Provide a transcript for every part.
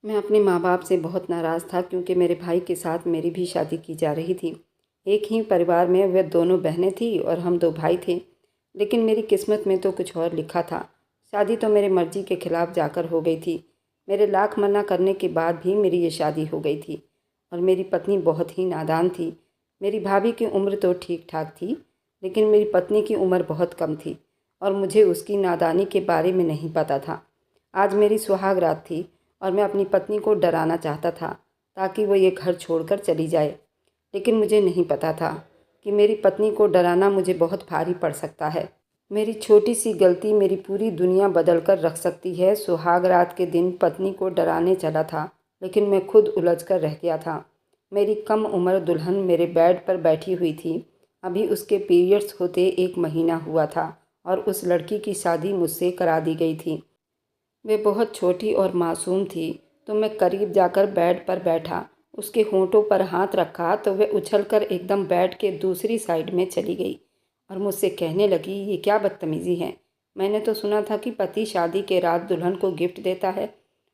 मैं अपने माँ-बाप से बहुत नाराज़ था क्योंकि मेरे भाई के साथ मेरी भी शादी की जा रही थी। एक ही परिवार में वे दोनों बहनें थीं और हम 2 भाई थे। लेकिन मेरी किस्मत में तो कुछ और लिखा था। शादी तो मेरी मर्ज़ी के खिलाफ़ जाकर हो गई थी। मेरे लाख मना करने के बाद भी मेरी ये शादी हो गई थी। और मेरी पत्नी बहुत ही नादान थी। मेरी भाभी की उम्र तो ठीक-ठाक थी, लेकिन मेरी पत्नी की उम्र बहुत कम थी और मुझे उसकी नादानी के बारे में नहीं पता था। आज मेरी सुहाग रात थी और मैं अपनी पत्नी को डराना चाहता था ताकि वो ये घर छोड़कर चली जाए। लेकिन मुझे नहीं पता था कि मेरी पत्नी को डराना मुझे बहुत भारी पड़ सकता है। मेरी छोटी सी गलती मेरी पूरी दुनिया बदल कर रख सकती है। सुहाग रात के दिन पत्नी को डराने चला था, लेकिन मैं खुद उलझ कर रह गया था। मेरी कम उम्र दुल्हन मेरे बेड पर बैठी हुई थी। अभी उसके पीरियड्स होते 1 महीना हुआ था और उस लड़की की शादी मुझसे करा दी गई थी। वे बहुत छोटी और मासूम थी, तो मैं करीब जाकर बेड पर बैठा, उसके होंठों पर हाथ रखा तो वह उछलकर एकदम बेड के दूसरी साइड में चली गई और मुझसे कहने लगी, ये क्या बदतमीज़ी है। मैंने तो सुना था कि पति शादी के रात दुल्हन को गिफ्ट देता है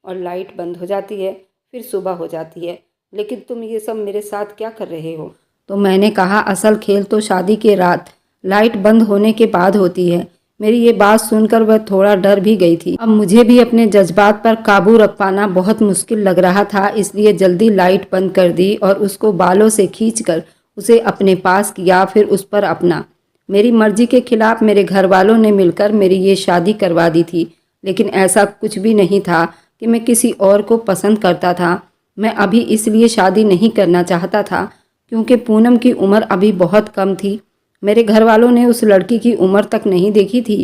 और लाइट बंद हो जाती है, फिर सुबह हो जाती है, लेकिन तुम ये सब मेरे साथ क्या कर रहे हो। तो मैंने कहा, असल खेल तो शादी के रात लाइट बंद होने के बाद होती है। मेरी ये बात सुनकर वह थोड़ा डर भी गई थी। अब मुझे भी अपने जज्बात पर काबू रख पाना बहुत मुश्किल लग रहा था, इसलिए जल्दी लाइट बंद कर दी और उसको बालों से खींचकर उसे अपने पास किया, फिर उस पर अपना। मेरी मर्जी के खिलाफ मेरे घर वालों ने मिलकर मेरी ये शादी करवा दी थी, लेकिन ऐसा कुछ भी नहीं था कि मैं किसी और को पसंद करता था। मैं अभी इसलिए शादी नहीं करना चाहता था क्योंकि पूनम की उम्र अभी बहुत कम थी। मेरे घर वालों ने उस लड़की की उम्र तक नहीं देखी थी।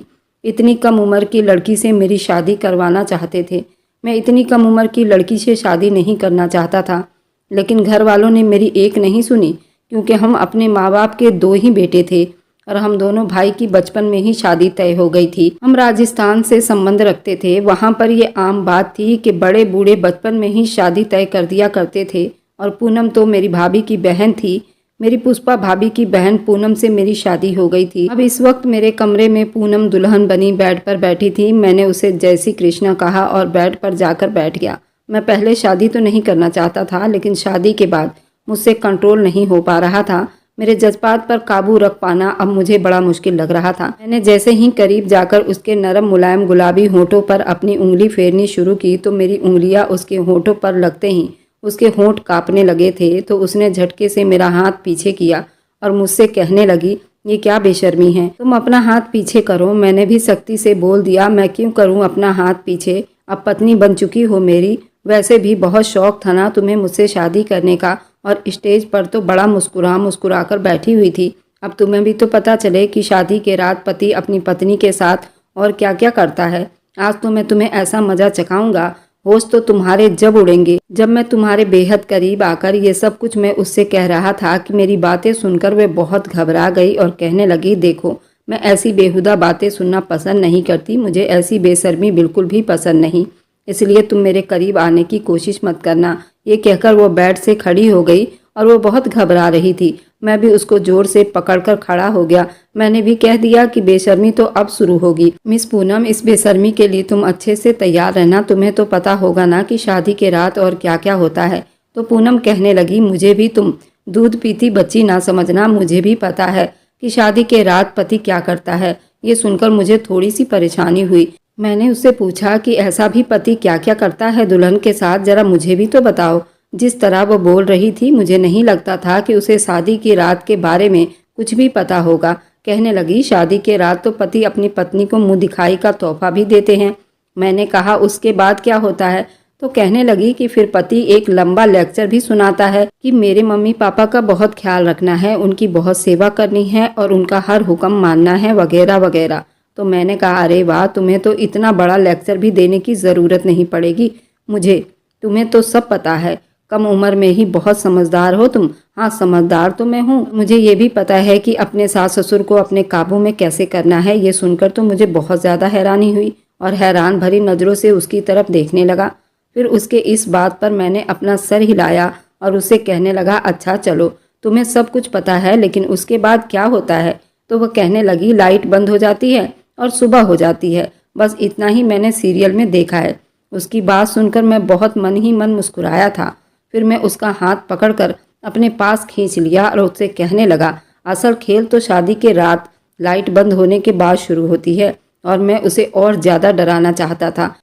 इतनी कम उम्र की लड़की से मेरी शादी करवाना चाहते थे। मैं इतनी कम उम्र की लड़की से शादी नहीं करना चाहता था, लेकिन घर वालों ने मेरी एक नहीं सुनी क्योंकि हम अपने माँ बाप के 2 ही बेटे थे और हम दोनों भाई की बचपन में ही शादी तय हो गई थी। हम राजस्थान से संबंध रखते थे। वहाँ पर ये आम बात थी कि बड़े बूढ़े बचपन में ही शादी तय कर दिया करते थे और पूनम तो मेरी भाभी की बहन थी। मेरी पुष्पा भाभी की बहन पूनम से मेरी शादी हो गई थी। अब इस वक्त मेरे कमरे में पूनम दुल्हन बनी बेड पर बैठी थी। मैंने उसे जय श्री कृष्णा कहा और बेड पर जाकर बैठ गया। मैं पहले शादी तो नहीं करना चाहता था, लेकिन शादी के बाद मुझसे कंट्रोल नहीं हो पा रहा था। मेरे जज्बात पर काबू रख पाना अब मुझे बड़ा मुश्किल लग रहा था। मैंने जैसे ही करीब जाकर उसके नरम मुलायम गुलाबी होठों पर अपनी उंगली फेरनी शुरू की तो मेरी उंगलियां उसके होठों पर लगते ही उसके होंठ कांपने लगे थे। तो उसने झटके से मेरा हाथ पीछे किया और मुझसे कहने लगी, ये क्या बेशर्मी है, तुम अपना हाथ पीछे करो। मैंने भी सख्ती से बोल दिया, मैं क्यों करूं अपना हाथ पीछे, अब पत्नी बन चुकी हो मेरी। वैसे भी बहुत शौक था ना तुम्हें मुझसे शादी करने का, और स्टेज पर तो बड़ा मुस्कुरा मुस्कुरा कर बैठी हुई थी। अब तुम्हें भी तो पता चले कि शादी के रात पति अपनी पत्नी के साथ और क्या क्या करता है। आज तो मैं तुम्हें ऐसा मजा चखाऊंगा, होश तो तुम्हारे जब उड़ेंगे। जब मैं तुम्हारे बेहद करीब आकर ये सब कुछ मैं उससे कह रहा था कि मेरी बातें सुनकर वे बहुत घबरा गई और कहने लगी, देखो मैं ऐसी बेहुदा बातें सुनना पसंद नहीं करती, मुझे ऐसी बेशर्मी बिल्कुल भी पसंद नहीं, इसलिए तुम मेरे करीब आने की कोशिश मत करना। ये कहकर वो बेड से खड़ी हो गई और वो बहुत घबरा रही थी। मैं भी उसको जोर से पकड़कर खड़ा हो गया। मैंने भी कह दिया कि बेशर्मी तो अब शुरू होगी। मिस पूनम, इस बेशर्मी के लिए तुम अच्छे से तैयार रहना, तुम्हें तो पता होगा ना कि शादी के रात और क्या क्या होता है। तो पूनम कहने लगी, मुझे भी तुम दूध पीती बच्ची ना समझना, मुझे भी पता है कि शादी के रात पति क्या करता है। ये सुनकर मुझे थोड़ी सी परेशानी हुई। मैंने उससे पूछा कि ऐसा भी पति क्या क्या करता है दुल्हन के साथ, जरा मुझे भी तो बताओ। जिस तरह वो बोल रही थी मुझे नहीं लगता था कि उसे शादी की रात के बारे में कुछ भी पता होगा। कहने लगी, शादी के रात तो पति अपनी पत्नी को मुंह दिखाई का तोहफा भी देते हैं। मैंने कहा, उसके बाद क्या होता है। तो कहने लगी कि फिर पति एक लंबा लेक्चर भी सुनाता है कि मेरे मम्मी पापा का बहुत ख्याल रखना है, उनकी बहुत सेवा करनी है और उनका हर हुक्म मानना है वगैरह वगैरह। तो मैंने कहा, अरे वाह, तुम्हें तो इतना बड़ा लेक्चर भी देने की ज़रूरत नहीं पड़ेगी मुझे, तुम्हें तो सब पता है, कम उम्र में ही बहुत समझदार हो तुम। हाँ, समझदार तो मैं हूँ, मुझे ये भी पता है कि अपने सास ससुर को अपने काबू में कैसे करना है। ये सुनकर तो मुझे बहुत ज़्यादा हैरानी हुई और हैरान भरी नज़रों से उसकी तरफ देखने लगा। फिर उसके इस बात पर मैंने अपना सर हिलाया और उससे कहने लगा, अच्छा चलो, तुम्हें सब कुछ पता है, लेकिन उसके बाद क्या होता है। तो वह कहने लगी, लाइट बंद हो जाती है और सुबह हो जाती है, बस इतना ही मैंने सीरियल में देखा है। उसकी बात सुनकर मैं बहुत मन ही मन मुस्कुराया था। फिर मैं उसका हाथ पकड़कर अपने पास खींच लिया और उससे कहने लगा, असल खेल तो शादी के रात लाइट बंद होने के बाद शुरू होती है। और मैं उसे और ज़्यादा डराना चाहता था।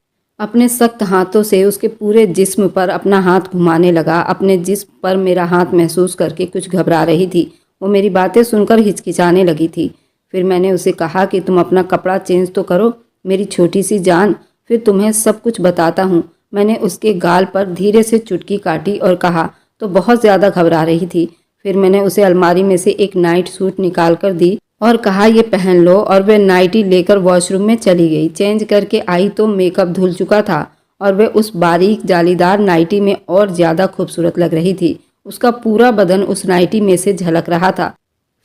अपने सख्त हाथों से उसके पूरे जिस्म पर अपना हाथ घुमाने लगा। अपने जिस्म पर मेरा हाथ महसूस करके कुछ घबरा रही थी। वो मेरी बातें सुनकर हिचकिचाने लगी थी। फिर मैंने उसे कहा कि तुम अपना कपड़ा चेंज तो करो मेरी छोटी सी जान, फिर तुम्हें सब कुछ बताता हूँ। मैंने उसके गाल पर धीरे से चुटकी काटी और कहा, तो बहुत ज़्यादा घबरा रही थी। फिर मैंने उसे अलमारी में से एक नाइट सूट निकाल कर दी और कहा, ये पहन लो। और वह नाइटी लेकर वॉशरूम में चली गई। चेंज करके आई तो मेकअप धुल चुका था और वह उस बारीक जालीदार नाइटी में और ज़्यादा खूबसूरत लग रही थी। उसका पूरा बदन उस नाइटी में से झलक रहा था।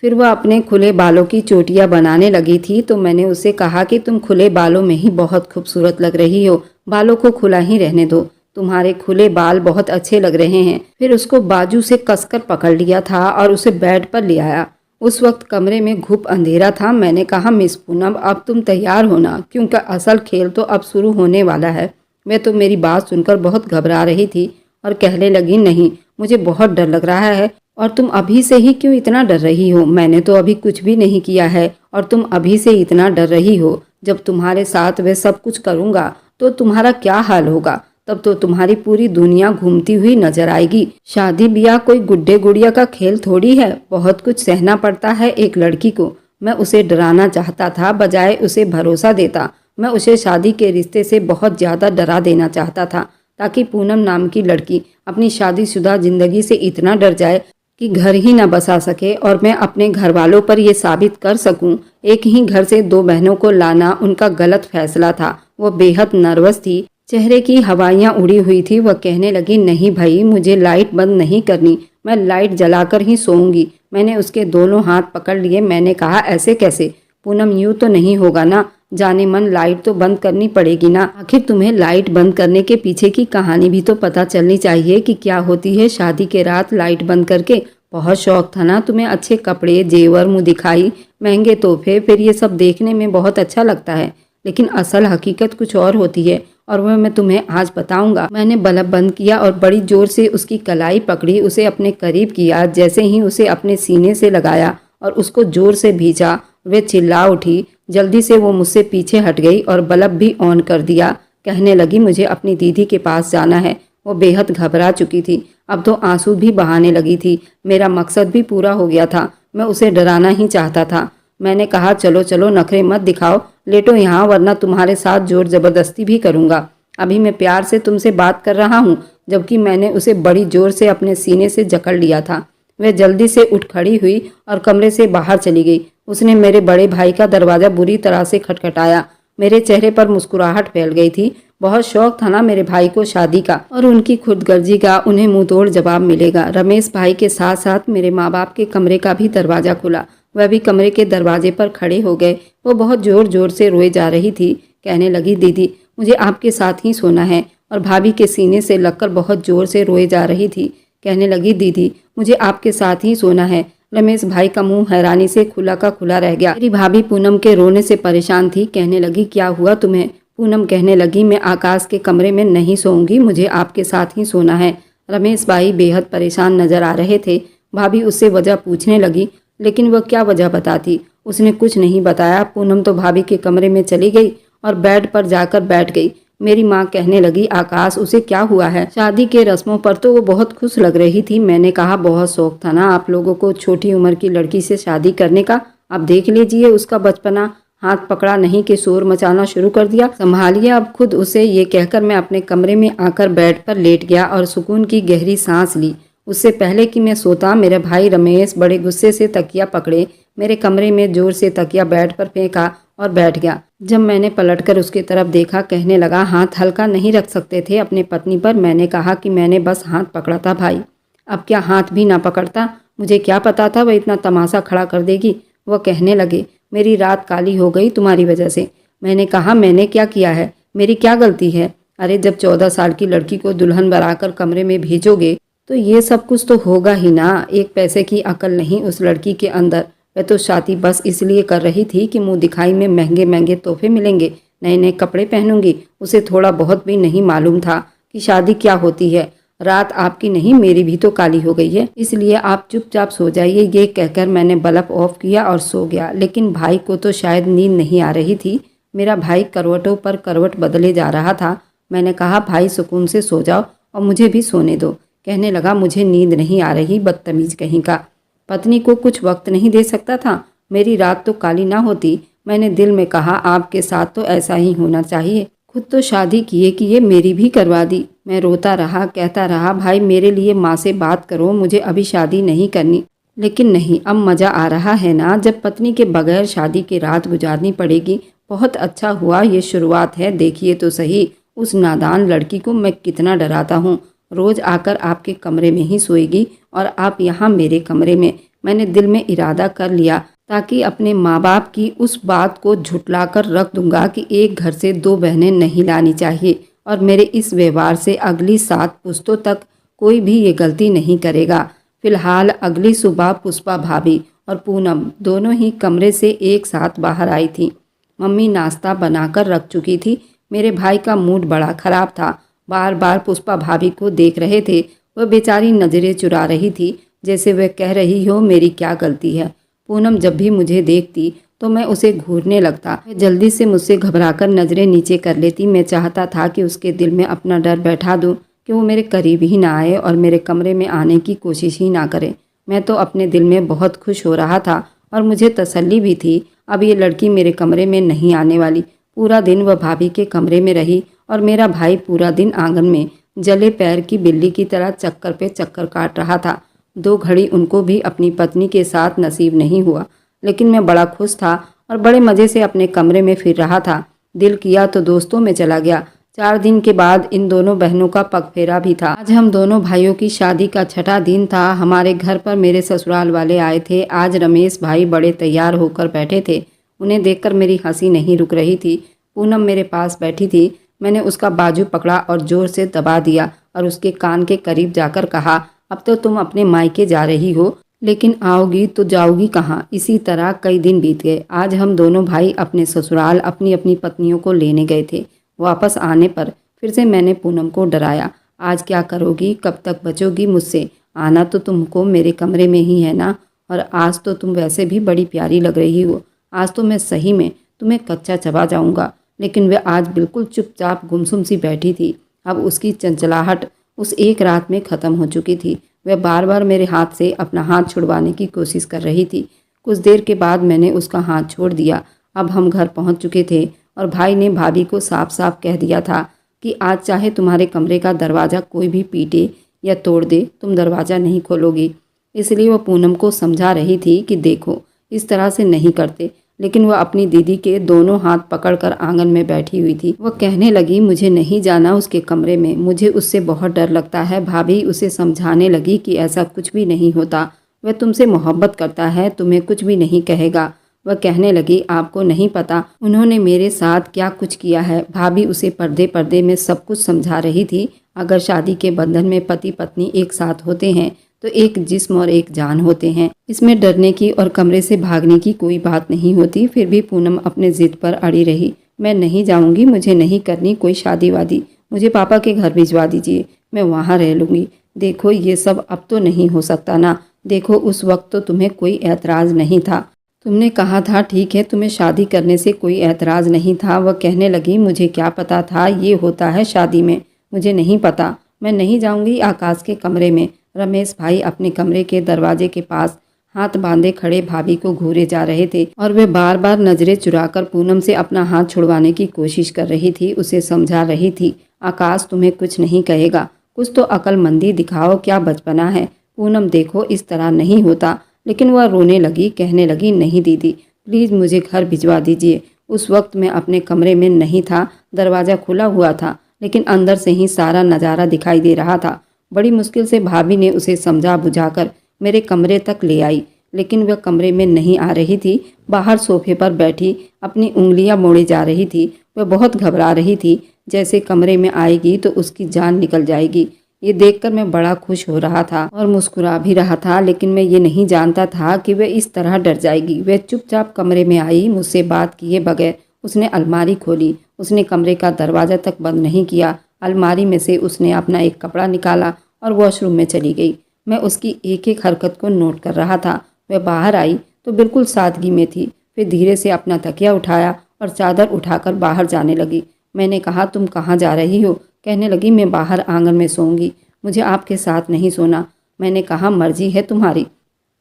फिर वह अपने खुले बालों की चोटियां बनाने लगी थी तो मैंने उसे कहा कि तुम खुले बालों में ही बहुत खूबसूरत लग रही हो, बालों को खुला ही रहने दो, तुम्हारे खुले बाल बहुत अच्छे लग रहे हैं। फिर उसको बाजू से कसकर पकड़ लिया था और उसे बेड पर ले आया। उस वक्त कमरे में घुप अंधेरा था। मैंने कहा, मिस पूनम, अब तुम तैयार होना क्योंकि असल खेल तो अब शुरू होने वाला है। वह तो मेरी बात सुनकर बहुत घबरा रही थी और कहने लगी, नहीं, मुझे बहुत डर लग रहा है। और तुम अभी से ही क्यों इतना डर रही हो? मैंने तो अभी कुछ भी नहीं किया है और तुम अभी से इतना डर रही हो। जब तुम्हारे साथ वह सब कुछ करूँगा तो तुम्हारा क्या हाल होगा? तब तो तुम्हारी पूरी दुनिया घूमती हुई नजर आएगी। शादी ब्याह कोई गुड्डे गुड़िया का खेल थोड़ी है। बहुत कुछ सहना पड़ता है एक लड़की को। मैं उसे डराना चाहता था बजाय उसे भरोसा देता। मैं उसे शादी के रिश्ते से बहुत ज़्यादा डरा देना चाहता था ताकि पूनम नाम की लड़की अपनी शादीशुदा जिंदगी से इतना डर जाए कि घर ही न बसा सके और मैं अपने घर वालों पर यह साबित कर सकूं। एक ही घर से दो बहनों को लाना उनका गलत फैसला था। वो बेहद नर्वस थी, चेहरे की हवाइयाँ उड़ी हुई थी। वह कहने लगी, नहीं भाई, मुझे लाइट बंद नहीं करनी, मैं लाइट जलाकर ही सोऊंगी। मैंने उसके दोनों हाथ पकड़ लिए। मैंने कहा, ऐसे कैसे पूनम, यूँ तो नहीं होगा ना? जाने मन लाइट तो बंद करनी पड़ेगी ना। आखिर तुम्हें लाइट बंद करने के पीछे की कहानी भी तो पता चलनी चाहिए कि क्या होती है शादी के रात लाइट बंद करके। बहुत शौक था ना तुम्हें अच्छे कपड़े, जेवर, मुँह दिखाई, महंगे तोहफे, फिर ये सब देखने में बहुत अच्छा लगता है। लेकिन असल हकीकत कुछ और होती है और वह मैं तुम्हें आज बताऊंगा। मैंने बल्ब बंद किया और बड़ी जोर से उसकी कलाई पकड़ी, उसे अपने करीब किया। जैसे ही उसे अपने सीने से लगाया और उसको जोर से भींचा, वह चिल्ला उठी। जल्दी से वो मुझसे पीछे हट गई और बल्ब भी ऑन कर दिया। कहने लगी, मुझे अपनी दीदी के पास जाना है। वो बेहद घबरा चुकी थी, अब तो आंसू भी बहाने लगी थी। मेरा मकसद भी पूरा हो गया था, मैं उसे डराना ही चाहता था। मैंने कहा, चलो चलो, नखरे मत दिखाओ, लेटो यहाँ, वरना तुम्हारे साथ जोर जबरदस्ती भी करूँगा। अभी मैं प्यार से तुमसे बात कर रहा हूँ। जबकि मैंने उसे बड़ी जोर से अपने सीने से जकड़ लिया था। वह जल्दी से उठ खड़ी हुई और कमरे से बाहर चली गई। उसने मेरे बड़े भाई का दरवाज़ा बुरी तरह से खटखटाया। मेरे चेहरे पर मुस्कुराहट फैल गई थी। बहुत शौक था ना मेरे भाई को शादी का और उनकी खुदगर्जी का उन्हें मुंहतोड़ जवाब मिलेगा। रमेश भाई के साथ साथ मेरे माँ बाप के कमरे का भी दरवाज़ा खुला। वह भी कमरे के दरवाजे पर खड़े हो गए। वो बहुत ज़ोर ज़ोर से रोए जा रही थी। कहने लगी, दीदी, मुझे आपके साथ ही सोना है। और भाभी के सीने से लगकर बहुत ज़ोर से रोए जा रही थी। कहने लगी, दीदी, मुझे आपके साथ ही सोना है। रमेश भाई का मुंह हैरानी से खुला का खुला रह गया। मेरी भाभी पूनम के रोने से परेशान थी। कहने लगी, क्या हुआ तुम्हें? पूनम कहने लगी, मैं आकाश के कमरे में नहीं सोऊंगी, मुझे आपके साथ ही सोना है। रमेश भाई बेहद परेशान नजर आ रहे थे। भाभी उससे वजह पूछने लगी, लेकिन वह क्या वजह बताती। उसने कुछ नहीं बताया। पूनम तो भाभी के कमरे में चली गई और बेड पर जाकर बैठ गई। मेरी माँ कहने लगी, आकाश, उसे क्या हुआ है? शादी के रस्मों पर तो वो बहुत खुश लग रही थी। मैंने कहा, बहुत शौक था ना आप लोगों को छोटी उम्र की लड़की से शादी करने का। अब देख लीजिए उसका बचपना। हाथ पकड़ा नहीं कि शोर मचाना शुरू कर दिया। संभालिए अब खुद उसे। ये कहकर मैं अपने कमरे में आकर बेड पर लेट गया और सुकून की गहरी सांस ली। उससे पहले कि मैं सोता, मेरे भाई रमेश बड़े गुस्से से तकिया पकड़े मेरे कमरे में जोर से तकिया बेड पर फेंका और बैठ गया। जब मैंने पलटकर उसकी तरफ देखा, कहने लगा, हाथ हल्का नहीं रख सकते थे अपने पत्नी पर? मैंने कहा कि मैंने बस हाथ पकड़ा था भाई। अब क्या हाथ भी ना पकड़ता? मुझे क्या पता था वह इतना तमाशा खड़ा कर देगी। वह कहने लगे, मेरी रात काली हो गई तुम्हारी वजह से। मैंने कहा, मैंने क्या किया है? मेरी क्या गलती है? अरे जब 14 साल की लड़की को दुल्हन बनाकर कमरे में भेजोगे तो ये सब कुछ तो होगा ही ना। एक पैसे की अकल नहीं उस लड़की के अंदर। वह तो शादी बस इसलिए कर रही थी कि मुंह दिखाई में महंगे महंगे तोहफे मिलेंगे। नए नए कपड़े पहनूंगी। उसे थोड़ा बहुत भी नहीं मालूम था कि शादी क्या होती है। रात आपकी नहीं मेरी भी तो काली हो गई है, इसलिए आप चुपचाप सो जाइए, ये कहकर मैंने बल्ब ऑफ किया और सो गया। लेकिन भाई को तो शायद नींद नहीं आ रही थी। मेरा भाई करवटों पर करवट बदले जा रहा था। मैंने कहा, भाई सुकून से सो जाओ और मुझे भी सोने दो। कहने लगा, मुझे नींद नहीं आ रही, बदतमीज कहीं का। पत्नी को कुछ वक्त नहीं दे सकता था? मेरी रात तो काली ना होती। मैंने दिल में कहा, आपके साथ तो ऐसा ही होना चाहिए। खुद तो शादी किए मेरी भी करवा दी। मैं रोता रहा, कहता रहा, भाई मेरे लिए माँ से बात करो, मुझे अभी शादी नहीं करनी। लेकिन नहीं, अब मज़ा आ रहा है ना, जब पत्नी के बगैर शादी की रात गुजारनी पड़ेगी। बहुत अच्छा हुआ, ये शुरुआत है, देखिए तो सही उस नादान लड़की को मैं कितना डराता हूँ। रोज़ आकर आपके कमरे में ही सोएगी और आप यहाँ मेरे कमरे में। मैंने दिल में इरादा कर लिया ताकि अपने माँ बाप की उस बात को झुठलाकर रख दूंगा कि एक घर से दो बहनें नहीं लानी चाहिए, और मेरे इस व्यवहार से अगली 7 पुश्तों तक कोई भी ये गलती नहीं करेगा। फिलहाल अगली सुबह पुष्पा भाभी और पूनम दोनों ही कमरे से एक साथ बाहर आई थी। मम्मी नाश्ता बनाकर रख चुकी थी। मेरे भाई का मूड बड़ा खराब था। बार बार पुष्पा भाभी को देख रहे थे। वह बेचारी नज़रें चुरा रही थी, जैसे वह कह रही हो मेरी क्या गलती है। पूनम जब भी मुझे देखती तो मैं उसे घूरने लगता। वह जल्दी से मुझसे घबराकर नज़रें नीचे कर लेती। मैं चाहता था कि उसके दिल में अपना डर बैठा दूं कि वो मेरे करीब ही ना आए और मेरे कमरे में आने की कोशिश ही ना करे। मैं तो अपने दिल में बहुत खुश हो रहा था और मुझे तसल्ली भी थी, अब ये लड़की मेरे कमरे में नहीं आने वाली। पूरा दिन वह भाभी के कमरे में रही और मेरा भाई पूरा दिन आंगन में जले पैर की बिल्ली की तरह चक्कर पे चक्कर काट रहा था। 2 घड़ी उनको भी अपनी पत्नी के साथ नसीब नहीं हुआ, लेकिन मैं बड़ा खुश था और बड़े मज़े से अपने कमरे में फिर रहा था। दिल किया तो दोस्तों में चला गया। 4 दिन के बाद इन दोनों बहनों का पगफेरा भी था। आज हम दोनों भाइयों की शादी का 6ठा दिन था। हमारे घर पर मेरे ससुराल वाले आए थे। आज रमेश भाई बड़े तैयार होकर बैठे थे। उन्हें देखकर मेरी हंसी नहीं रुक रही थी। पूनम मेरे पास बैठी थी। मैंने उसका बाजू पकड़ा और जोर से दबा दिया और उसके कान के करीब जाकर कहा, अब तो तुम अपने मायके जा रही हो, लेकिन आओगी तो जाओगी कहाँ। इसी तरह कई दिन बीत गए। आज हम दोनों भाई अपने ससुराल अपनी अपनी पत्नियों को लेने गए थे। वापस आने पर फिर से मैंने पूनम को डराया, आज क्या करोगी, कब तक बचोगी मुझसे? आना तो तुमको मेरे कमरे में ही है ना, और आज तो तुम वैसे भी बड़ी प्यारी लग रही हो। आज तो मैं सही में तुम्हें कच्चा चबा जाऊंगा। लेकिन वह आज बिल्कुल चुपचाप गुमसुम सी बैठी थी। अब उसकी चंचलाहट उस एक रात में ख़त्म हो चुकी थी। वह बार बार मेरे हाथ से अपना हाथ छुड़वाने की कोशिश कर रही थी। कुछ देर के बाद मैंने उसका हाथ छोड़ दिया। अब हम घर पहुंच चुके थे और भाई ने भाभी को साफ साफ कह दिया था कि आज चाहे तुम्हारे कमरे का दरवाज़ा कोई भी पीटे या तोड़ दे, तुम दरवाज़ा नहीं खोलोगी। इसलिए वह पूनम को समझा रही थी कि देखो, इस तरह से नहीं करते। लेकिन वह अपनी दीदी के दोनों हाथ पकड़कर आंगन में बैठी हुई थी। वह कहने लगी, मुझे नहीं जाना उसके कमरे में, मुझे उससे बहुत डर लगता है। भाभी उसे समझाने लगी कि ऐसा कुछ भी नहीं होता, वह तुमसे मोहब्बत करता है, तुम्हें कुछ भी नहीं कहेगा। वह कहने लगी, आपको नहीं पता उन्होंने मेरे साथ क्या कुछ किया है। भाभी उसे पर्दे पर्दे में सब कुछ समझा रही थी। अगर शादी के बंधन में पति पत्नी एक साथ होते हैं तो एक जिस्म और एक जान होते हैं। इसमें डरने की और कमरे से भागने की कोई बात नहीं होती। फिर भी पूनम अपने जिद पर अड़ी रही। मैं नहीं जाऊंगी, मुझे नहीं करनी कोई शादी वादी, मुझे पापा के घर भिजवा दीजिए, मैं वहाँ रह लूँगी। देखो ये सब अब तो नहीं हो सकता ना। देखो उस वक्त तो तुम्हें कोई ऐतराज़ नहीं था, तुमने कहा था ठीक है, तुम्हें शादी करने से कोई ऐतराज़ नहीं था। वह कहने लगी, मुझे क्या पता था ये होता है शादी में, मुझे नहीं पता, मैं नहीं जाऊंगी आकाश के कमरे में। रमेश भाई अपने कमरे के दरवाजे के पास हाथ बांधे खड़े भाभी को घूरे जा रहे थे और वे बार बार नजरें चुराकर पूनम से अपना हाथ छुड़वाने की कोशिश कर रही थी, उसे समझा रही थी, आकाश तुम्हें कुछ नहीं कहेगा, कुछ तो अक्लमंदी दिखाओ, क्या बचपना है। पूनम देखो इस तरह नहीं होता। लेकिन वह रोने लगी, कहने लगी, नहीं दीदी प्लीज़ मुझे घर भिजवा दीजिए। उस वक्त मैं अपने कमरे में नहीं था, दरवाज़ा खुला हुआ था, लेकिन अंदर से ही सारा नज़ारा दिखाई दे रहा था। बड़ी मुश्किल से भाभी ने उसे समझा बुझाकर मेरे कमरे तक ले आई, लेकिन वह कमरे में नहीं आ रही थी। बाहर सोफे पर बैठी अपनी उंगलियां मोड़े जा रही थी। वह बहुत घबरा रही थी, जैसे कमरे में आएगी तो उसकी जान निकल जाएगी। ये देखकर मैं बड़ा खुश हो रहा था और मुस्कुरा भी रहा था, लेकिन मैं ये नहीं जानता था कि वह इस तरह डर जाएगी। वह चुपचाप कमरे में आई, मुझसे बात किए बगैर उसने अलमारी खोली। उसने कमरे का दरवाज़ा तक बंद नहीं किया। अलमारी में से उसने अपना एक कपड़ा निकाला और वॉशरूम में चली गई। मैं उसकी एक एक हरकत को नोट कर रहा था। वह बाहर आई तो बिल्कुल सादगी में थी। फिर धीरे से अपना तकिया उठाया और चादर उठाकर बाहर जाने लगी। मैंने कहा, तुम कहाँ जा रही हो? कहने लगी, मैं बाहर आंगन में सोऊंगी, मुझे आपके साथ नहीं सोना। मैंने कहा, मर्जी है तुम्हारी।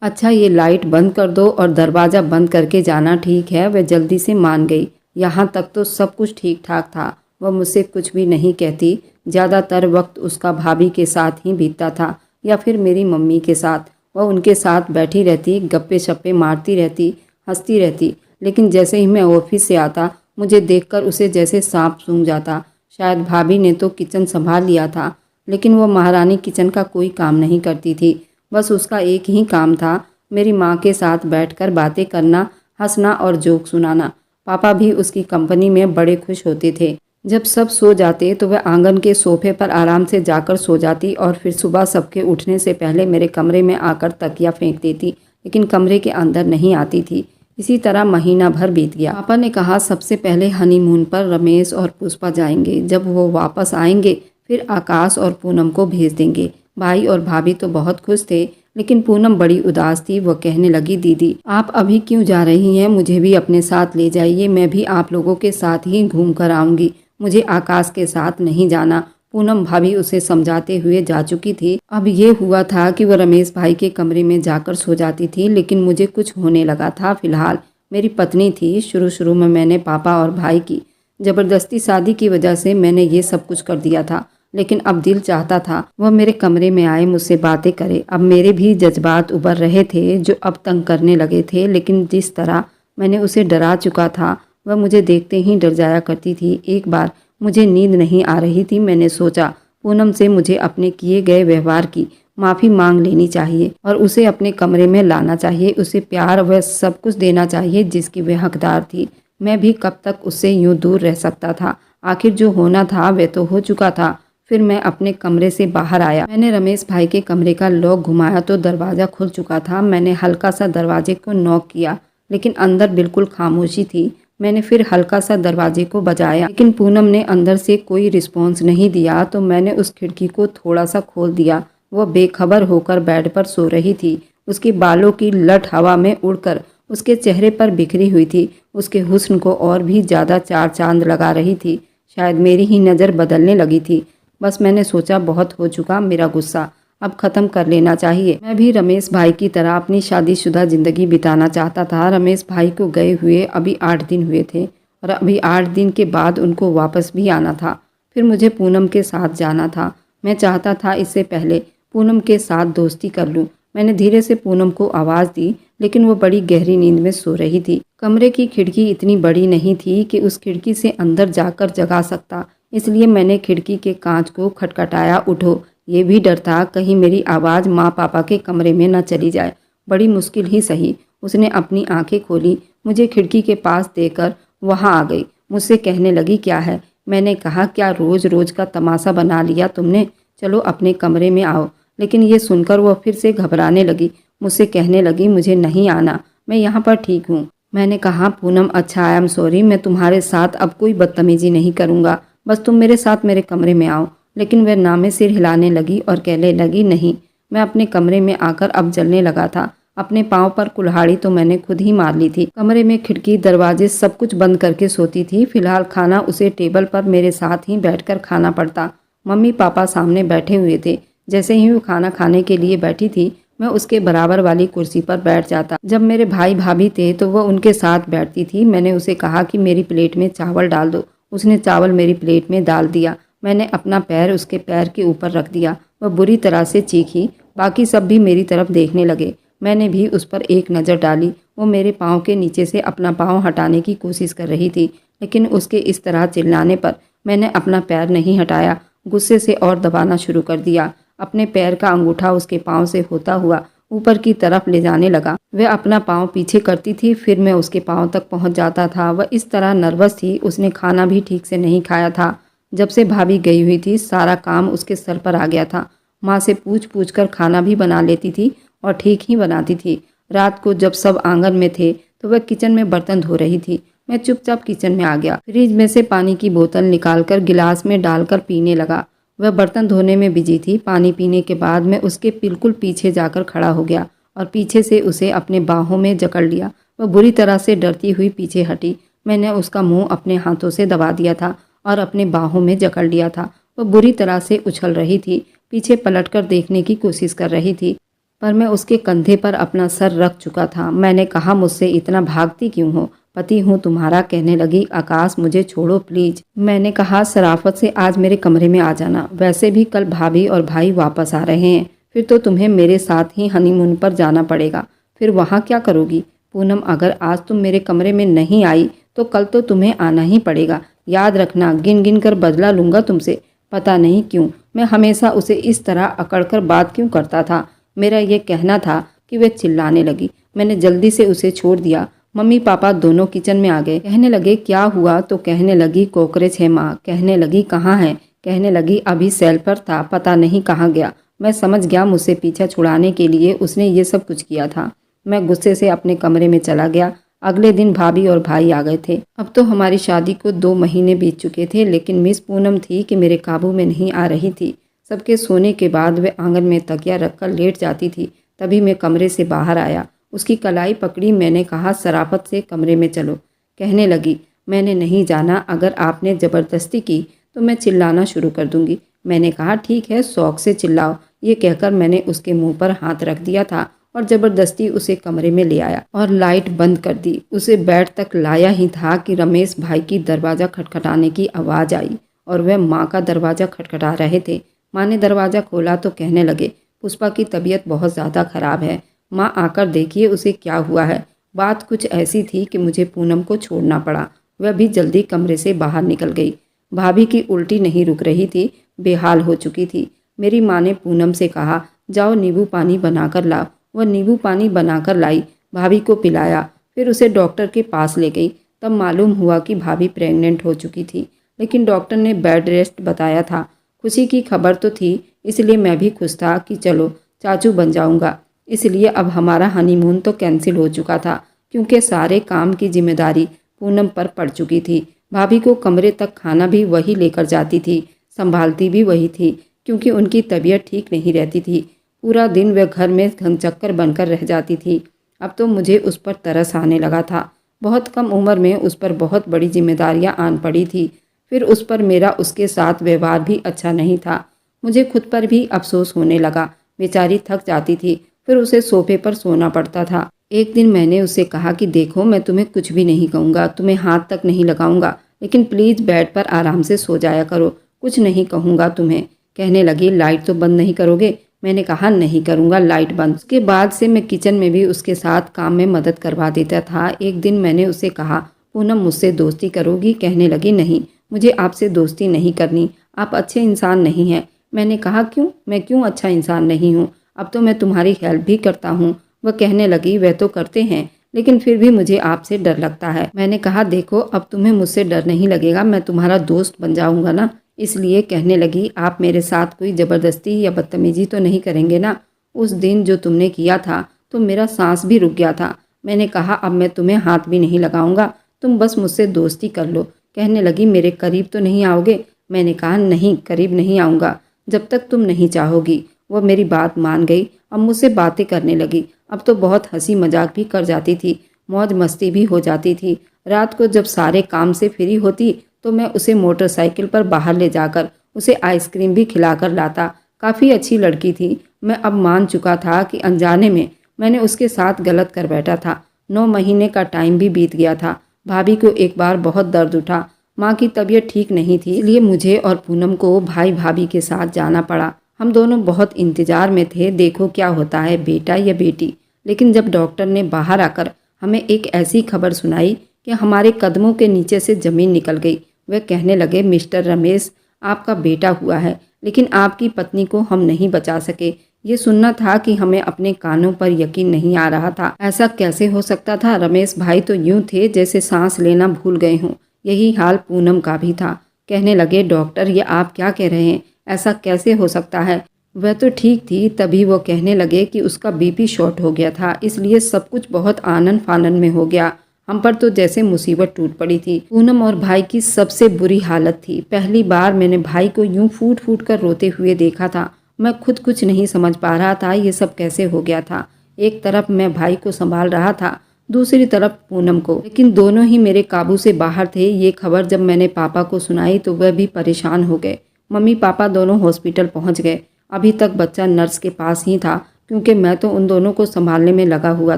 अच्छा, ये लाइट बंद कर दो और दरवाज़ा बंद करके जाना, ठीक है? वह जल्दी से मान गई। यहाँ तक तो सब कुछ ठीक ठाक था। वह मुझसे कुछ भी नहीं कहती। ज़्यादातर वक्त उसका भाभी के साथ ही बीतता था या फिर मेरी मम्मी के साथ। वह उनके साथ बैठी रहती, गप्पे शप्पे मारती रहती, हंसती रहती। लेकिन जैसे ही मैं ऑफिस से आता, मुझे देखकर उसे जैसे सांप सूंघ जाता। शायद भाभी ने तो किचन संभाल लिया था, लेकिन वो महारानी किचन का कोई काम नहीं करती थी। बस उसका एक ही काम था, मेरी माँ के साथ बैठकर बातें करना, हंसना और जोक सुनाना। पापा भी उसकी कंपनी में बड़े खुश होते थे। जब सब सो जाते तो वह आंगन के सोफे पर आराम से जाकर सो जाती और फिर सुबह सबके उठने से पहले मेरे कमरे में आकर तकिया फेंक देती, लेकिन कमरे के अंदर नहीं आती थी। इसी तरह महीना भर बीत गया। पापा ने कहा, सबसे पहले हनीमून पर रमेश और पुष्पा जाएंगे। जब वो वापस आएंगे फिर आकाश और पूनम को भेज देंगे। भाई और भाभी तो बहुत खुश थे, लेकिन पूनम बड़ी उदास थी। वो कहने लगी, दीदी आप अभी क्यों जा रही हैं? मुझे भी अपने साथ ले जाइए, मैं भी आप लोगों के साथ ही घूम कर आऊँगी। मुझे आकाश के साथ नहीं जाना। पूनम भाभी उसे समझाते हुए जा चुकी थी। अब ये हुआ था कि वह रमेश भाई के कमरे में जाकर सो जाती थी, लेकिन मुझे कुछ होने लगा था। फिलहाल मेरी पत्नी थी। शुरू में मैंने पापा और भाई की ज़बरदस्ती शादी की वजह से मैंने ये सब कुछ कर दिया था, लेकिन अब दिल चाहता था वह मेरे कमरे में आए, मुझसे बातें करे। अब मेरे भी जज्बात उभर रहे थे, जो अब तंग करने लगे थे। लेकिन जिस तरह मैंने उसे डरा चुका था, वह मुझे देखते ही डर जाया करती थी। एक बार मुझे नींद नहीं आ रही थी। मैंने सोचा, पूनम से मुझे अपने किए गए व्यवहार की माफ़ी मांग लेनी चाहिए और उसे अपने कमरे में लाना चाहिए। उसे प्यार व सब कुछ देना चाहिए जिसकी वह हकदार थी। मैं भी कब तक उससे यूं दूर रह सकता था? आखिर जो होना था वह तो हो चुका था। फिर मैं अपने कमरे से बाहर आया। मैंने रमेश भाई के कमरे का लॉक घुमाया तो दरवाज़ा खुल चुका था। मैंने हल्का सा दरवाजे को नॉक किया, लेकिन अंदर बिल्कुल खामोशी थी। मैंने फिर हल्का सा दरवाजे को बजाया, लेकिन पूनम ने अंदर से कोई रिस्पॉन्स नहीं दिया। तो मैंने उस खिड़की को थोड़ा सा खोल दिया। वह बेखबर होकर बेड पर सो रही थी। उसके बालों की लट हवा में उड़कर उसके चेहरे पर बिखरी हुई थी। उसके हुस्न को और भी ज़्यादा चार चांद लगा रही थी। शायद मेरी ही नज़र बदलने लगी थी। बस मैंने सोचा, बहुत हो चुका मेरा गुस्सा, अब ख़त्म कर लेना चाहिए। मैं भी रमेश भाई की तरह अपनी शादीशुदा ज़िंदगी बिताना चाहता था। रमेश भाई को गए हुए अभी 8 दिन हुए थे और अभी 8 दिन के बाद उनको वापस भी आना था। फिर मुझे पूनम के साथ जाना था। मैं चाहता था इससे पहले पूनम के साथ दोस्ती कर लूँ। मैंने धीरे से पूनम को आवाज़ दी, लेकिन वो बड़ी गहरी नींद में सो रही थी। कमरे की खिड़की इतनी बड़ी नहीं थी कि उस खिड़की से अंदर जाकर जगा सकता, इसलिए मैंने खिड़की के कांच को खटखटाया। उठो। ये भी डर था कहीं मेरी आवाज़ माँ पापा के कमरे में न चली जाए। बड़ी मुश्किल ही सही उसने अपनी आंखें खोली, मुझे खिड़की के पास देकर वहाँ आ गई। मुझसे कहने लगी, क्या है? मैंने कहा, क्या रोज़ रोज़ का तमाशा बना लिया तुमने? चलो अपने कमरे में आओ। लेकिन ये सुनकर वह फिर से घबराने लगी। मुझसे कहने लगी, मुझे नहीं आना, मैं यहाँ पर ठीक हूँ। मैंने कहा, पूनम अच्छा, आई एम सॉरी, मैं तुम्हारे साथ अब कोई बदतमीजी नहीं करूँगा, बस तुम मेरे साथ मेरे कमरे में आओ। लेकिन वह नामे सिर हिलाने लगी और कहने लगी, नहीं। मैं अपने कमरे में आकर अब जलने लगा था। अपने पाँव पर कुल्हाड़ी तो मैंने खुद ही मार ली थी। कमरे में खिड़की दरवाजे सब कुछ बंद करके सोती थी। फिलहाल खाना उसे टेबल पर मेरे साथ ही बैठकर खाना पड़ता। मम्मी पापा सामने बैठे हुए थे। जैसे ही वो खाना खाने के लिए बैठी थी, मैं उसके बराबर वाली कुर्सी पर बैठ जाता। जब मेरे भाई भाभी थे तो वह उनके साथ बैठती थी। मैंने उसे कहा कि मेरी प्लेट में चावल डाल दो। उसने चावल मेरी प्लेट में डाल दिया। मैंने अपना पैर उसके पैर के ऊपर रख दिया। वह बुरी तरह से चीखी। बाकी सब भी मेरी तरफ देखने लगे। मैंने भी उस पर एक नज़र डाली। वो मेरे पाँव के नीचे से अपना पाँव हटाने की कोशिश कर रही थी, लेकिन उसके इस तरह चिल्लाने पर मैंने अपना पैर नहीं हटाया। गुस्से से और दबाना शुरू कर दिया। अपने पैर का अंगूठा उसके पाँव से होता हुआ ऊपर की तरफ ले जाने लगा। वह अपना पाँव पीछे करती थी, फिर मैं उसके पाँव तक पहुंच जाता था। वह इस तरह नर्वस थी। उसने खाना भी ठीक से नहीं खाया था। जब से भाभी गई हुई थी, सारा काम उसके सर पर आ गया था। माँ से पूछ पूछ कर खाना भी बना लेती थी और ठीक ही बनाती थी। रात को जब सब आंगन में थे तो वह किचन में बर्तन धो रही थी। मैं चुपचाप किचन में आ गया। फ्रिज में से पानी की बोतल निकालकर गिलास में डालकर पीने लगा। वह बर्तन धोने में बिजी थी। पानी पीने के बाद मैं उसके बिल्कुल पीछे जाकर खड़ा हो गया और पीछे से उसे अपने बाहों में जकड़ लिया। वह बुरी तरह से डरती हुई पीछे हटी। मैंने उसका मुंह अपने हाथों से दबा दिया था और अपने बाहों में जकड़ लिया था। वह बुरी तरह से उछल रही थी, पीछे पलटकर देखने की कोशिश कर रही थी, पर मैं उसके कंधे पर अपना सर रख चुका था। मैंने कहा, मुझसे इतना भागती क्यों हो? पति हूँ तुम्हारा। कहने लगी, आकाश मुझे छोड़ो प्लीज। मैंने कहा, शराफत से आज मेरे कमरे में आ जाना। वैसे भी कल भाभी और भाई वापस आ रहे हैं, फिर तो तुम्हें मेरे साथ ही हनीमून पर जाना पड़ेगा। फिर वहाँ क्या करोगी? पूनम, अगर आज तुम मेरे कमरे में नहीं आई तो कल तो तुम्हें आना ही पड़ेगा। याद रखना, गिन गिन कर बदला लूँगा तुमसे। पता नहीं क्यों मैं हमेशा उसे इस तरह अकड़कर बात क्यों करता था। मेरा ये कहना था कि वह चिल्लाने लगी। मैंने जल्दी से उसे छोड़ दिया। मम्मी पापा दोनों किचन में आ गए। कहने लगे, क्या हुआ? तो कहने लगी, कॉकरोच है माँ। कहने लगी, कहाँ है? कहने लगी, अभी सेल पर था, पता नहीं कहाँ गया। मैं समझ गया मुझसे पीछा छुड़ाने के लिए उसने ये सब कुछ किया था। मैं गुस्से से अपने कमरे में चला गया। अगले दिन भाभी और भाई आ गए थे। अब तो हमारी शादी को 2 महीने बीत चुके थे, लेकिन मिस पूनम थी कि मेरे काबू में नहीं आ रही थी। सबके सोने के बाद वे आंगन में तकिया रखकर लेट जाती थी। तभी मैं कमरे से बाहर आया, उसकी कलाई पकड़ी। मैंने कहा, शराफत से कमरे में चलो। कहने लगी, मैंने नहीं जाना। अगर आपने ज़बरदस्ती की तो मैं चिल्लाना शुरू कर दूंगी। मैंने कहा, ठीक है, शौक से चिल्लाओ। ये कहकर मैंने उसके मुंह पर हाथ रख दिया था और ज़बरदस्ती उसे कमरे में ले आया और लाइट बंद कर दी। उसे बेड तक लाया ही था कि रमेश भाई की दरवाज़ा खटखटाने की आवाज़ आई और वह माँ का दरवाज़ा खटखटा रहे थे। माँ ने दरवाज़ा खोला तो कहने लगे, पुष्पा की तबीयत बहुत ज़्यादा खराब है। माँ, आकर देखिए उसे क्या हुआ है। बात कुछ ऐसी थी कि मुझे पूनम को छोड़ना पड़ा। वह भी जल्दी कमरे से बाहर निकल गई। भाभी की उल्टी नहीं रुक रही थी, बेहाल हो चुकी थी। मेरी माँ ने पूनम से कहा, जाओ नींबू पानी बनाकर लाओ। वह नींबू पानी बनाकर लाई, भाभी को पिलाया, फिर उसे डॉक्टर के पास ले गई। तब मालूम हुआ कि भाभी प्रेग्नेंट हो चुकी थी, लेकिन डॉक्टर ने बेड रेस्ट बताया था। खुशी की खबर तो थी, इसलिए मैं भी खुश था कि चलो चाचू बन जाऊंगा। इसलिए अब हमारा हनीमून तो कैंसिल हो चुका था, क्योंकि सारे काम की जिम्मेदारी पूनम पर पड़ चुकी थी। भाभी को कमरे तक खाना भी वही लेकर जाती थी, संभालती भी वही थी, क्योंकि उनकी तबीयत ठीक नहीं रहती थी। पूरा दिन वह घर में घनचक्कर बनकर रह जाती थी। अब तो मुझे उस पर तरस आने लगा था। बहुत कम उम्र में उस पर बहुत बड़ी जिम्मेदारियां आन पड़ी थी। फिर उस पर मेरा उसके साथ व्यवहार भी अच्छा नहीं था। मुझे खुद पर भी अफसोस होने लगा। बेचारी थक जाती थी, फिर उसे सोफे पर सोना पड़ता था। एक दिन मैंने उससे कहा कि देखो, मैं तुम्हें कुछ भी नहीं कहूँगा, तुम्हें हाथ तक नहीं लगाऊंगा, लेकिन प्लीज़ बेड पर आराम से सो जाया करो, कुछ नहीं कहूँगा तुम्हें। कहने लगी, लाइट तो बंद नहीं करोगे? मैंने कहा, नहीं करूँगा लाइट बंद। उसके बाद से मैं किचन में भी उसके साथ काम में मदद करवा देता था। एक दिन मैंने उसे कहा, पूनम मुझसे दोस्ती करोगी? कहने लगी, नहीं, मुझे आपसे दोस्ती नहीं करनी, आप अच्छे इंसान नहीं हैं। मैंने कहा, क्यों? मैं क्यों अच्छा इंसान नहीं हूँ? अब तो मैं तुम्हारी हेल्प भी करता हूँ। वह कहने लगी, वह तो करते हैं, लेकिन फिर भी मुझे आपसे डर लगता है। मैंने कहा, देखो, अब तुम्हें मुझसे डर नहीं लगेगा, मैं तुम्हारा दोस्त बन जाऊँगा ना, इसलिए। कहने लगी, आप मेरे साथ कोई ज़बरदस्ती या बदतमीजी तो नहीं करेंगे ना? उस दिन जो तुमने किया था तो मेरा सांस भी रुक गया था। मैंने कहा, अब मैं तुम्हें हाथ भी नहीं लगाऊंगा, तुम बस मुझसे दोस्ती कर लो। कहने लगी, मेरे करीब तो नहीं आओगे? मैंने कहा, नहीं, करीब नहीं आऊँगा जब तक तुम नहीं चाहोगी। वह मेरी बात मान गई। अब मुझसे बातें करने लगी। अब तो बहुत हंसी मजाक भी कर जाती थी, मौज मस्ती भी हो जाती थी। रात को जब सारे काम से फ्री होती तो मैं उसे मोटरसाइकिल पर बाहर ले जाकर उसे आइसक्रीम भी खिलाकर लाता। काफ़ी अच्छी लड़की थी। मैं अब मान चुका था कि अनजाने में मैंने उसके साथ गलत कर बैठा था। 9 महीने का टाइम भी बीत गया था। भाभी को एक बार बहुत दर्द उठा। माँ की तबीयत ठीक नहीं थी, इसलिए मुझे और पूनम को भाई भाभी के साथ जाना पड़ा। हम दोनों बहुत इंतजार में थे, देखो क्या होता है, बेटा या बेटी। लेकिन जब डॉक्टर ने बाहर आकर हमें एक ऐसी खबर सुनाई कि हमारे कदमों के नीचे से ज़मीन निकल गई। वह कहने लगे, मिस्टर रमेश, आपका बेटा हुआ है, लेकिन आपकी पत्नी को हम नहीं बचा सके। ये सुनना था कि हमें अपने कानों पर यकीन नहीं आ रहा था। ऐसा कैसे हो सकता था? रमेश भाई तो यूं थे जैसे सांस लेना भूल गए हों। यही हाल पूनम का भी था। कहने लगे, डॉक्टर, ये आप क्या कह रहे हैं? ऐसा कैसे हो सकता है? वह तो ठीक थी। तभी वो कहने लगे कि उसका बीपी शॉर्ट हो गया था, इसलिए सब कुछ बहुत आनन फानन में हो गया। हम पर तो जैसे मुसीबत टूट पड़ी थी। पूनम और भाई की सबसे बुरी हालत थी। पहली बार मैंने भाई को यूं फूट फूट कर रोते हुए देखा था। मैं खुद कुछ नहीं समझ पा रहा था ये सब कैसे हो गया था। एक तरफ मैं भाई को संभाल रहा था, दूसरी तरफ पूनम को, लेकिन दोनों ही मेरे काबू से बाहर थे। ये खबर जब मैंने पापा को सुनाई तो वह भी परेशान हो गए। मम्मी पापा दोनों हॉस्पिटल पहुंच गए। अभी तक बच्चा नर्स के पास ही था क्योंकि मैं तो उन दोनों को संभालने में लगा हुआ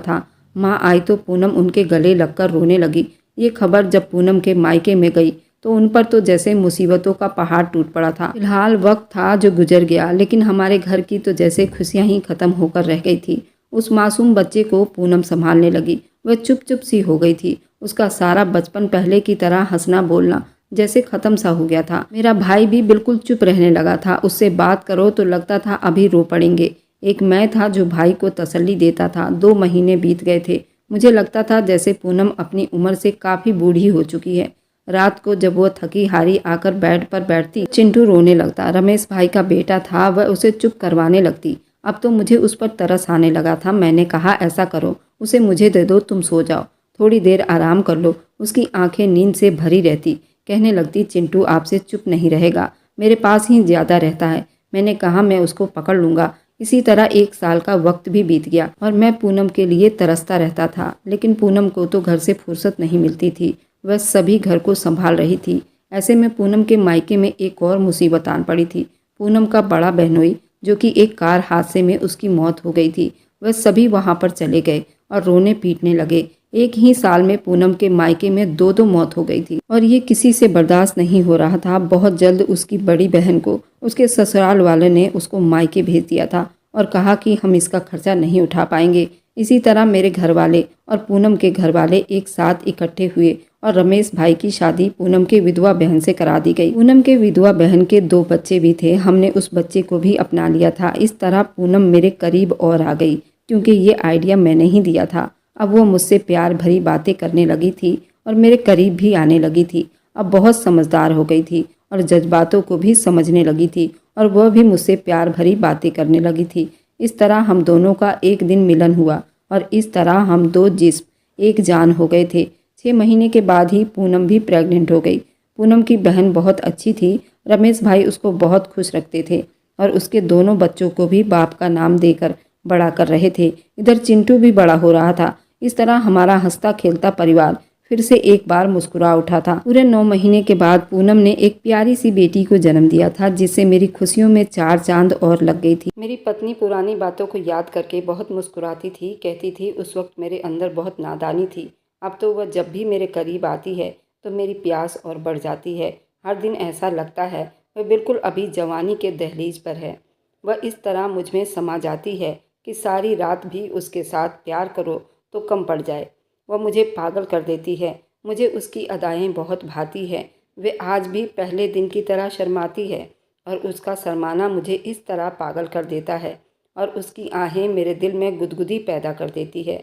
था। माँ आई तो पूनम उनके गले लगकर रोने लगी। ये खबर जब पूनम के मायके में गई तो उन पर तो जैसे मुसीबतों का पहाड़ टूट पड़ा था। फिलहाल वक्त था जो गुजर गया, लेकिन हमारे घर की तो जैसे खुशियां ही खत्म होकर रह गई थी। उस मासूम बच्चे को पूनम संभालने लगी। वह चुप चुप सी हो गई थी। उसका सारा बचपन पहले की तरह हंसना बोलना जैसे खत्म सा हो गया था। मेरा भाई भी बिल्कुल चुप रहने लगा था। उससे बात करो तो लगता था अभी रो पड़ेंगे। एक मैं था जो भाई को तसल्ली देता था। 2 महीने बीत गए थे। मुझे लगता था जैसे पूनम अपनी उम्र से काफ़ी बूढ़ी हो चुकी है। रात को जब वो थकी हारी आकर बेड पर बैठती, चिंटू रोने लगता। रमेश भाई का बेटा था, वह उसे चुप करवाने लगती। अब तो मुझे उस पर तरस आने लगा था। मैंने कहा ऐसा करो, उसे मुझे दे दो, तुम सो जाओ, थोड़ी देर आराम कर लो। उसकी आंखें नींद से भरी रहती। कहने लगती चिंटू आपसे चुप नहीं रहेगा, मेरे पास ही ज़्यादा रहता है। मैंने कहा मैं उसको पकड़ लूँगा। इसी तरह 1 साल का वक्त भी बीत गया और मैं पूनम के लिए तरसता रहता था। लेकिन पूनम को तो घर से फुर्सत नहीं मिलती थी। वह सभी घर को संभाल रही थी। ऐसे में पूनम के मायके में एक और मुसीबत आन पड़ी थी। पूनम का बड़ा बहनोई, जो कि एक कार हादसे में उसकी मौत हो गई थी, वह सभी वहां पर चले गए और रोने पीटने लगे। एक ही साल में पूनम के मायके में 2 मौत हो गई थी और ये किसी से बर्दाश्त नहीं हो रहा था। बहुत जल्द उसकी बड़ी बहन को उसके ससुराल वाले ने उसको मायके भेज दिया था और कहा कि हम इसका खर्चा नहीं उठा पाएंगे। इसी तरह मेरे घर वाले और पूनम के घर वाले एक साथ इकट्ठे हुए और रमेश भाई की शादी पूनम के विधवा बहन से करा दी गई। पूनम के विधवा बहन के 2 बच्चे भी थे। हमने उस बच्चे को भी अपना लिया था। इस तरह पूनम मेरे करीब और आ गई, क्योंकि ये आइडिया मैंने ही दिया था। अब वो मुझसे प्यार भरी बातें करने लगी थी और मेरे करीब भी आने लगी थी। अब बहुत समझदार हो गई थी और जज्बातों को भी समझने लगी थी और वह भी मुझसे प्यार भरी बातें करने लगी थी। इस तरह हम दोनों का एक दिन मिलन हुआ और इस तरह हम 2 जिस्म एक जान हो गए थे। 6 महीने के बाद ही पूनम भी प्रेग्नेंट हो गई। पूनम की बहन बहुत अच्छी थी। रमेश भाई उसको बहुत खुश रखते थे और उसके दोनों बच्चों को भी बाप का नाम देकर बड़ा कर रहे थे। इधर चिंटू भी बड़ा हो रहा था। इस तरह हमारा हंसता खेलता परिवार फिर से एक बार मुस्कुरा उठा था। पूरे 9 महीने के बाद पूनम ने एक प्यारी सी बेटी को जन्म दिया था, जिससे मेरी खुशियों में 4 चांद और लग गई थी। मेरी पत्नी पुरानी बातों को याद करके बहुत मुस्कुराती थी। कहती थी उस वक्त मेरे अंदर बहुत नादानी थी। अब तो वह जब भी मेरे करीब आती है तो मेरी प्यास और बढ़ जाती है। हर दिन ऐसा लगता है वह बिल्कुल अभी जवानी के दहलीज पर है। वह इस तरह मुझ में समा जाती है कि सारी रात भी उसके साथ प्यार करो तो कम पड़ जाए। वह मुझे पागल कर देती है। मुझे उसकी अदाएं बहुत भाती है। वे आज भी पहले दिन की तरह शर्माती है और उसका शर्माना मुझे इस तरह पागल कर देता है और उसकी आहें मेरे दिल में गुदगुदी पैदा कर देती है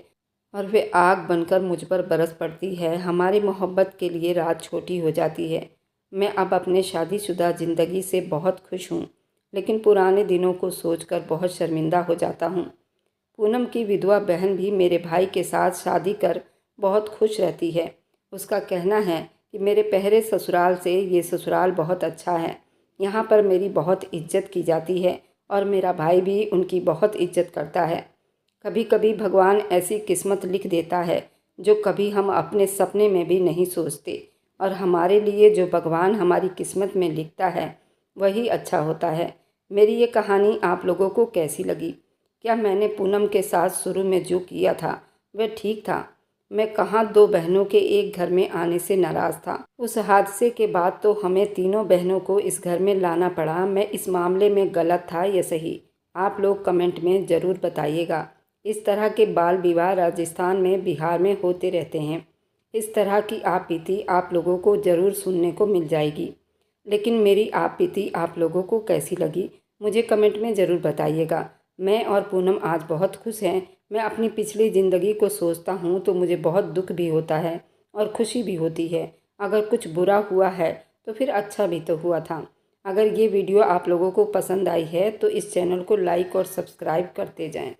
और वे आग बनकर मुझ पर बरस पड़ती है। हमारी मोहब्बत के लिए रात छोटी हो जाती है। मैं अब अपने शादीशुदा ज़िंदगी से बहुत खुश हूँ, लेकिन पुराने दिनों को सोचकर बहुत शर्मिंदा हो जाता हूँ। पूनम की विधवा बहन भी मेरे भाई के साथ शादी कर बहुत खुश रहती है। उसका कहना है कि मेरे पहले ससुराल से ये ससुराल बहुत अच्छा है। यहाँ पर मेरी बहुत इज्जत की जाती है और मेरा भाई भी उनकी बहुत इज्जत करता है। कभी कभी भगवान ऐसी किस्मत लिख देता है जो कभी हम अपने सपने में भी नहीं सोचते, और हमारे लिए जो भगवान हमारी किस्मत में लिखता है वही अच्छा होता है। मेरी ये कहानी आप लोगों को कैसी लगी? क्या मैंने पूनम के साथ शुरू में जो किया था वह ठीक था? मैं कहाँ 2 बहनों के एक घर में आने से नाराज़ था। उस हादसे के बाद तो हमें तीनों बहनों को इस घर में लाना पड़ा। मैं इस मामले में गलत था या सही? आप लोग कमेंट में ज़रूर बताइएगा। इस तरह के बाल विवाह राजस्थान में, बिहार में होते रहते हैं। इस तरह की आप बीती आप लोगों को ज़रूर सुनने को मिल जाएगी। लेकिन मेरी आप बीती आप लोगों को कैसी लगी मुझे कमेंट में ज़रूर बताइएगा। मैं और पूनम आज बहुत खुश हैं। मैं अपनी पिछली ज़िंदगी को सोचता हूँ तो मुझे बहुत दुख भी होता है और खुशी भी होती है। अगर कुछ बुरा हुआ है तो फिर अच्छा भी तो हुआ था। अगर ये वीडियो आप लोगों को पसंद आई है तो इस चैनल को लाइक और सब्सक्राइब करते जाएं।